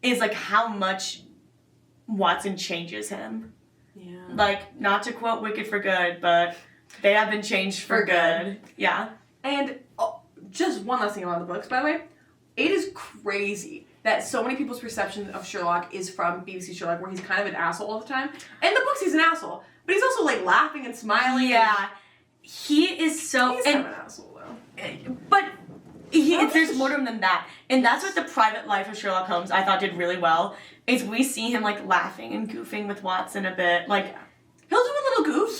is, like, how much Watson changes him. Yeah. Like, not to quote Wicked for Good, but they have been changed for good. Yeah. And just one last thing about the books, by the way. It is crazy that so many people's perception of Sherlock is from BBC Sherlock, where he's kind of an asshole all the time. In the books, he's an asshole. But he's also, like, laughing and smiling. Yeah. He is so... He's kind of an asshole, though. But there's more to him than that. And that's what the private life of Sherlock Holmes, I thought, did really well, is we see him, like, laughing and goofing with Watson a bit. Like, he'll do a little goof.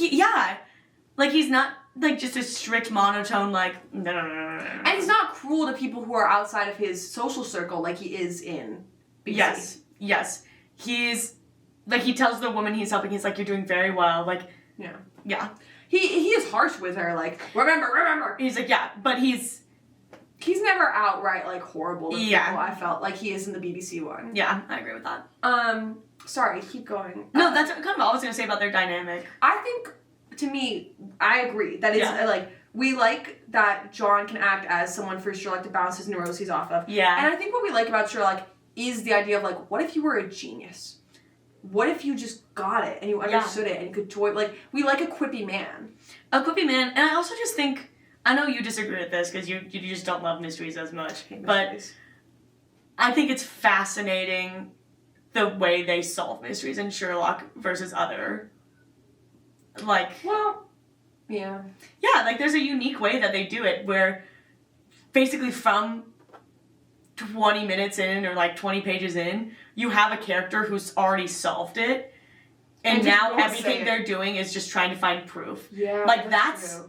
Like, he's not, like, just a strict monotone, like, no. And he's not cruel to people who are outside of his social circle like he is in BBC. Yes. He's, like, he tells the woman he's helping, he's like, you're doing very well. Like, yeah. He is harsh with her, like, remember. He's like, yeah, but he's never outright, like, horrible to people, I felt like he is in the BBC one. Yeah, I agree with that. Sorry, keep going. No, that's kind of all I was going to say about their dynamic. I think, to me, I agree. That is, like, we like that John can act as someone for Sherlock to bounce his neuroses off of. Yeah. And I think what we like about Sherlock is the idea of, like, what if you were a genius? What if you just got it and you understood it and you could toy? Like, we like a quippy man. A quippy man. And I also just think, I know you disagree with this because you just don't love mysteries as much. But I think it's fascinating the way they solve mysteries in Sherlock versus other. Like... Well, yeah. Yeah, like, there's a unique way that they do it where basically from 20 minutes in or, like, 20 pages in, you have a character who's already solved it, and now everything they're doing is just trying to find proof. Yeah, like, that's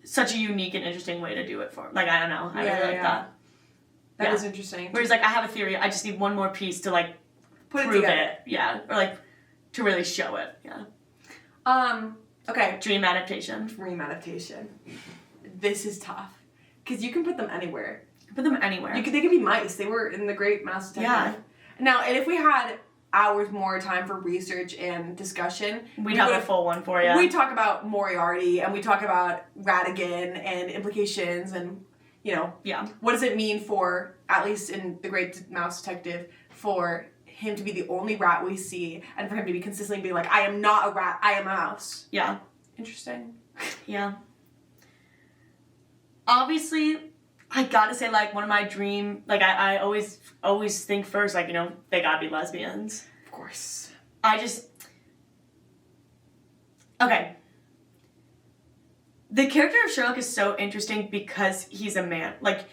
such a unique and interesting way to do it for. Like, I don't know. I really like that. That is interesting. Whereas, like, I have a theory. I just need one more piece to, like, prove it. Yeah. Or, like, to really show it. Yeah. Okay. Dream adaptation. This is tough. Because you can put them anywhere. Put them anywhere. They could be mice. They were in the Great Mouse Detective. Yeah. Now, and if we had hours more time for research and discussion, we'd have a full one for you. We talk about Moriarty and we talk about Ratigan and implications and, you know, what does it mean for, at least in the Great Mouse Detective, for him to be the only rat we see and for him to be consistently being like, I am not a rat, I am a mouse. Yeah. Interesting. Yeah. Obviously, I gotta say, like, one of my dream, like, I always think first, like, you know, they gotta be lesbians. Of course. Okay. The character of Sherlock is so interesting because he's a man. Like,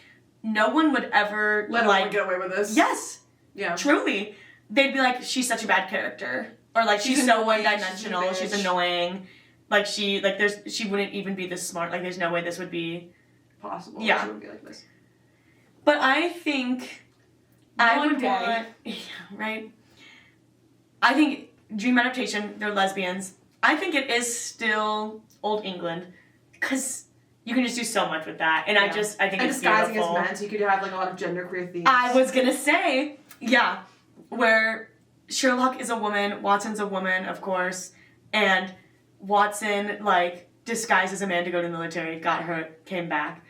no one would ever, let him get away with this. Yes. Yeah. Truly. They'd be like, she's such a bad character. Or, like, she's so one-dimensional, she's annoying. Like, she wouldn't even be this smart. Like, there's no way this would be possible. Yeah. She wouldn't be like this. But I think right? I think dream adaptation, they're lesbians. I think it is still Old England. Because you can just do so much with that. And I think it's beautiful. And disguising as men, so you could have, like, a lot of genderqueer themes. I was gonna say, where Sherlock is a woman, Watson's a woman, of course, and Watson, like, disguised as a man to go to the military, got hurt, came back.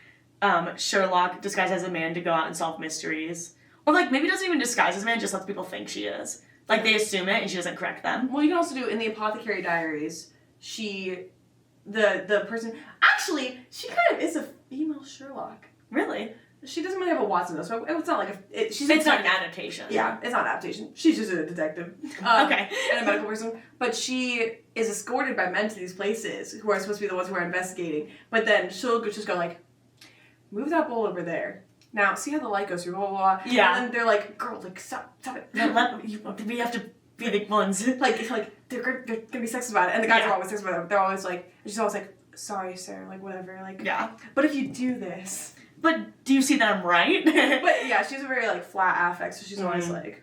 Sherlock disguised as a man to go out and solve mysteries. Or, like, maybe doesn't even disguise as a man, just lets people think she is. Like, they assume it, and she doesn't correct them. Well, you can also do, in the Apothecary Diaries, the person... Actually, she kind of is a female Sherlock. Really? She doesn't really have a Watson, though, so it's not like it's not an adaptation. Yeah, it's not an adaptation. She's just a detective. Okay. And a medical person. But she is escorted by men to these places who are supposed to be the ones who are investigating. But then she'll just go like, move that bowl over there. Now, see how the light goes through, blah, blah, blah. Yeah. And then they're like, girl, like, stop it. No, we have to be the ones. like, they're gonna be sexist about it. And the guys are always sexist about it. They're always like, she's always like, sorry, sir, like, whatever. Like, yeah. But if you do this... But do you see that I'm right? But yeah, she's a very, like, flat affect, so she's always like...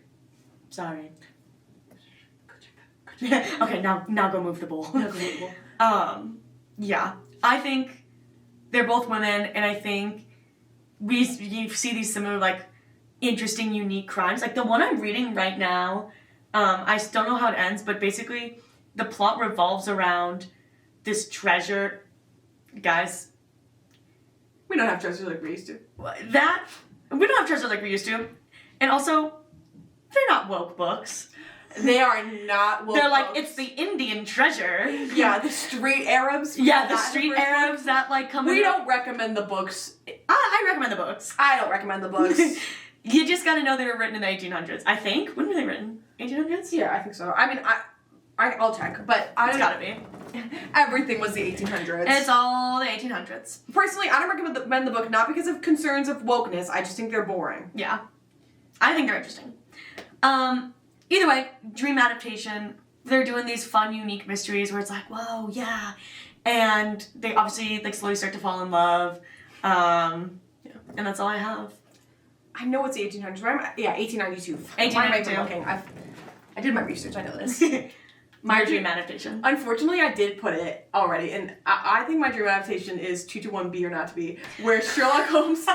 Sorry. Okay, now go move the bowl. Yeah. I think they're both women, and I think you see these similar, like, interesting, unique crimes. Like, the one I'm reading right now, I don't know how it ends, but basically the plot revolves around this treasure. Guys... We don't have treasure like we used to. We don't have treasure like we used to. And also, they're not woke books. They are not woke They're like, books. it's the Indian treasure. Yeah, the street Arabs. Yeah, the street Arabs that, like, come in. We don't recommend the books. I recommend the books. I don't recommend the books. You just gotta know they were written in the 1800s, I think. When were they written? 1800s? Yeah, I think so. I mean, I'll check, but It's gotta be. Everything was the 1800s. It's all the 1800s. Personally, I don't recommend the book, not because of concerns of wokeness. I just think they're boring. Yeah. I think they're interesting. Either way, dream adaptation. They're doing these fun, unique mysteries where it's like, whoa, yeah. And they obviously, like, slowly start to fall in love. And that's all I have. I know it's the 1800s. 1892. 1892. I did my research. I know this. My dream adaptation. Unfortunately, I did put it already, and I think my dream adaptation is 2-1 Be or Not to Be, where Sherlock Holmes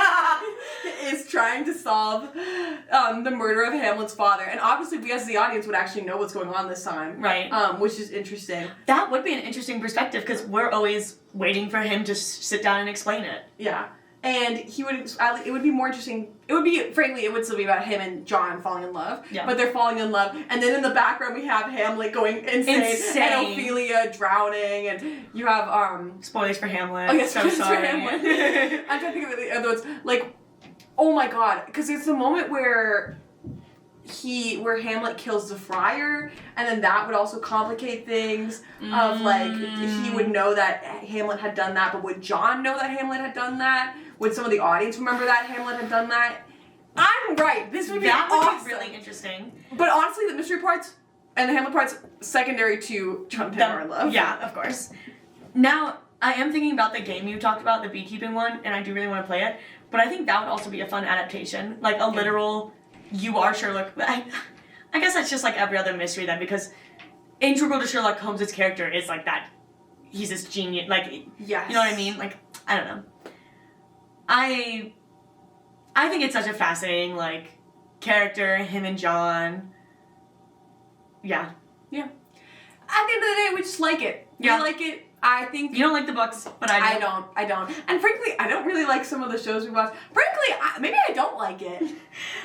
is trying to solve the murder of Hamlet's father, and obviously we as the audience would actually know what's going on this time. Right. Which is interesting. That would be an interesting perspective, because we're always waiting for him to sit down and explain it. Yeah. And it would be more interesting, frankly, it would still be about him and John falling in love. Yeah. But they're falling in love. And then in the background we have Hamlet going insane. And Ophelia drowning. And you have, spoilers for Hamlet. Oh, yeah, spoilers for Hamlet. I'm trying to think of the other ones. Like, oh my god. Because it's the moment where Hamlet kills the friar, and then that would also complicate things of, like, he would know that Hamlet had done that, but would John know that Hamlet had done that? Would some of the audience remember that Hamlet had done that? I'm right. This would be awesome. Be really interesting. But honestly, the mystery parts and the Hamlet parts secondary to John and Pam are in love. Yeah, of course. Now, I am thinking about the game you talked about, the beekeeping one, and I do really want to play it, but I think that would also be a fun adaptation. Like, a literal... You are Sherlock. I guess that's just like every other mystery then, because integral to Sherlock Holmes' character is like that. He's this genius. Like, yes. You know what I mean? Like, I don't know. I think it's such a fascinating, like, character, him and John. Yeah. Yeah. At the end of the day, we just like it. Yeah. We like it. I think... You don't like the books, but I do. I don't. And frankly, I don't really like some of the shows we watch. Frankly, maybe I don't like it.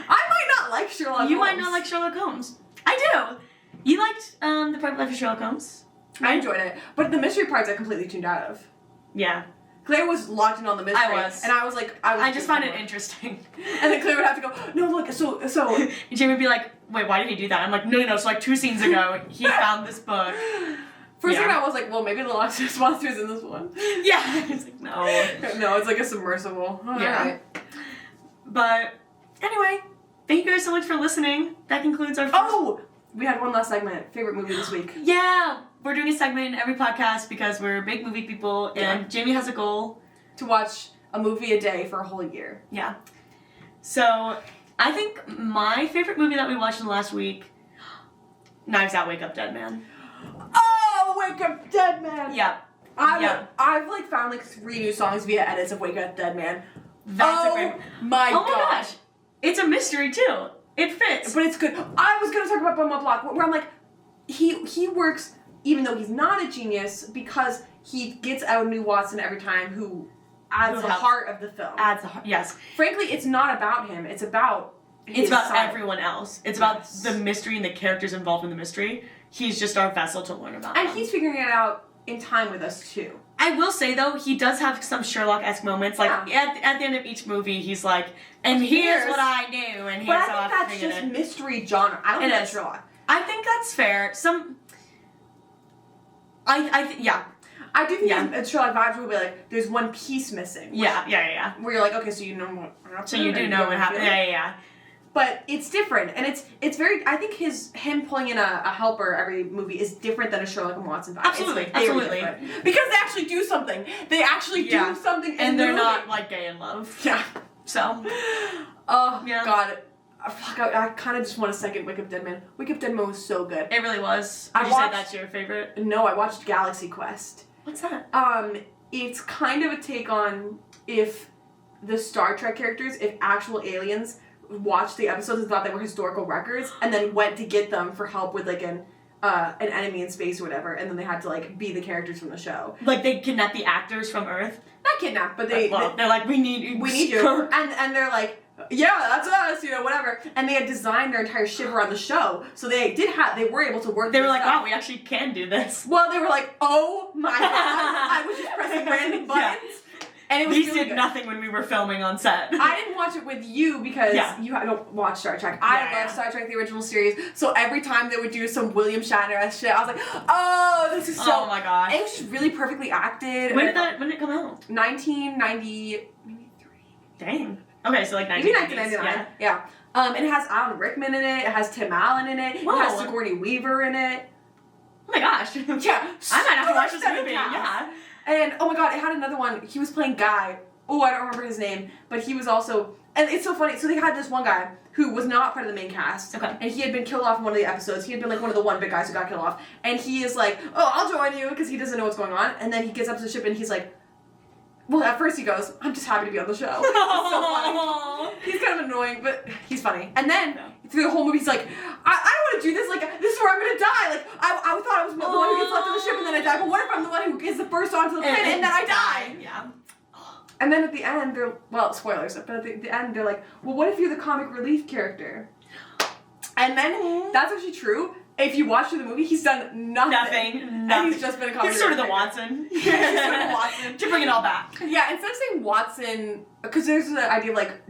I might not like Sherlock Holmes. You might not like Sherlock Holmes. I do. You liked The Private Life of Sherlock Holmes? I enjoyed it. But the mystery parts I completely tuned out of. Yeah. Claire was locked in on the mystery. I was. And I was like... I just find it interesting. And then Claire would have to go, no, look, so... Jamie would be like, wait, why did he do that? I'm like, no, so like 2 scenes ago, he found this book. For a second I was like, well, maybe the Loch Ness Monster's in this one. Yeah. It's like, no. No, it's like a submersible. Oh, yeah. Right. But, anyway, thank you guys so much for listening. That concludes our first... Oh! We had one last segment. Favorite movie this week. Yeah! We're doing a segment in every podcast because we're big movie people, and Jamie has a goal. To watch a movie a day for a whole year. Yeah. So, I think my favorite movie that we watched in the last week, Knives Out, Wake Up, Dead Man. Oh, Wake Up, Dead Man! Yeah. I've like found like 3 new songs via edits of Wake Up, Dead Man. That's a great... my gosh. It's a mystery, too. It fits. But it's good. I was gonna talk about Bum Up Block, where I'm like, he works, even though he's not a genius, because he gets out a new Watson every time who adds the heart of the film. Adds the heart, yes. Frankly, it's not about him. It's about everyone else. It's about the mystery and the characters involved in the mystery. He's just our vessel to learn about. And he's figuring it out in time with us, too. I will say, though, he does have some Sherlock-esque moments. Like, at the end of each movie, he's like, and here's what I knew, and here's how I figured it. But I think that's just mystery genre. I don't think that's Sherlock. I think that's fair. I do think Sherlock vibes will be like, there's one piece missing. Yeah. Where you're like, okay, so you know what happened. So you do know what happened. Yeah. But it's different, and it's very. I think him pulling in a helper every movie is different than a Sherlock and Watson vibe. Absolutely. Because they actually do something. They actually do something, and they're not like gay in love. Yeah. So. Oh God. Fuck, I kind of just want a second Wake Up Dead Man. Wake Up Dead Man was so good. It really was. Would you say that's your favorite? No, I watched Galaxy Quest. What's that? It's kind of a take on if the Star Trek characters, if actual aliens watched the episodes and thought they were historical records, and then went to get them for help with like an enemy in space or whatever, and then they had to like be the characters from the show. Like they kidnapped the actors from Earth? Not kidnapped, but they're like, we need you. And they're like, yeah, that's us, whatever. And they had designed their entire ship around the show, so they were able to work. They were like, wow, we actually can do this. Well, they were like, oh my God, I was just pressing random buttons. Yeah. And it was really did nothing when we were filming on set. I didn't watch it with you because you don't watch Star Trek. I love Star Trek, the original series. So every time they would do some William Shatner shit, I was like, oh, this is so... Oh my gosh. It was just really perfectly acted. When did it come out? 1993. Dang. Okay, so like 1990s. Maybe 1999. Yeah. And it has Alan Rickman in it. It has Tim Allen in it. Whoa. It has Sigourney Weaver in it. Oh my gosh. Yeah. I might have to watch this movie. Yeah. And, oh my God, it had another one. He was playing Guy. Oh, I don't remember his name. But he was also... And it's so funny. So they had this one guy who was not part of the main cast. Okay. And he had been killed off in one of the episodes. He had been like one of the one big guys who got killed off. And he is like, oh, I'll join you, because he doesn't know what's going on. And then he gets up to the ship and he's like... Well, at first he goes, I'm just happy to be on the show. It's so funny. He's kind of annoying, but he's funny. And then, through the whole movie, he's like, I don't want to do this. Like, this is where I'm going to die. Like, I thought I was the one who gets left on the ship and then I die. But what if I'm the one who gets the first onto the planet and then I die? Yeah. And then at the end, spoilers, but at the end, they're like, well, what if you're the comic relief character? And then, that's actually true. If you watch through the movie, he's done nothing. And he's just been a comic relief. He's sort of the Watson. He's sort of Watson. To bring it all back. Yeah, instead of saying Watson, because there's the idea of like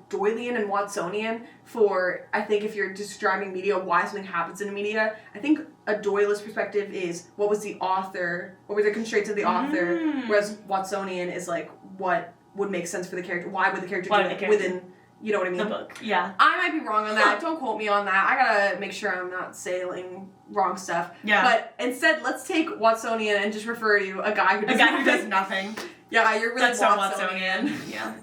Doylean and Watsonian for, I think, if you're describing media, why something happens in media. I think a Doyleist perspective is what was the author, what were the constraints of the author, whereas Watsonian is like what would make sense for the character, why would the character do it within, you know what I mean? The book, yeah. I might be wrong on that. Don't quote me on that. I gotta make sure I'm not saying wrong stuff. Yeah. But instead, let's take Watsonian and just refer to a guy who does nothing. Yeah, you're really Watsonian. Yeah.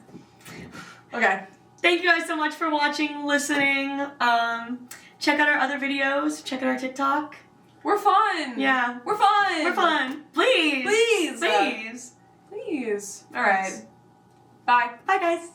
Okay. Thank you guys so much for watching, listening. Check out our other videos. Check out our TikTok. We're fun. Yeah. We're fun. We're fun. Please. Please. Please. Please. All right. Bye. Bye, guys.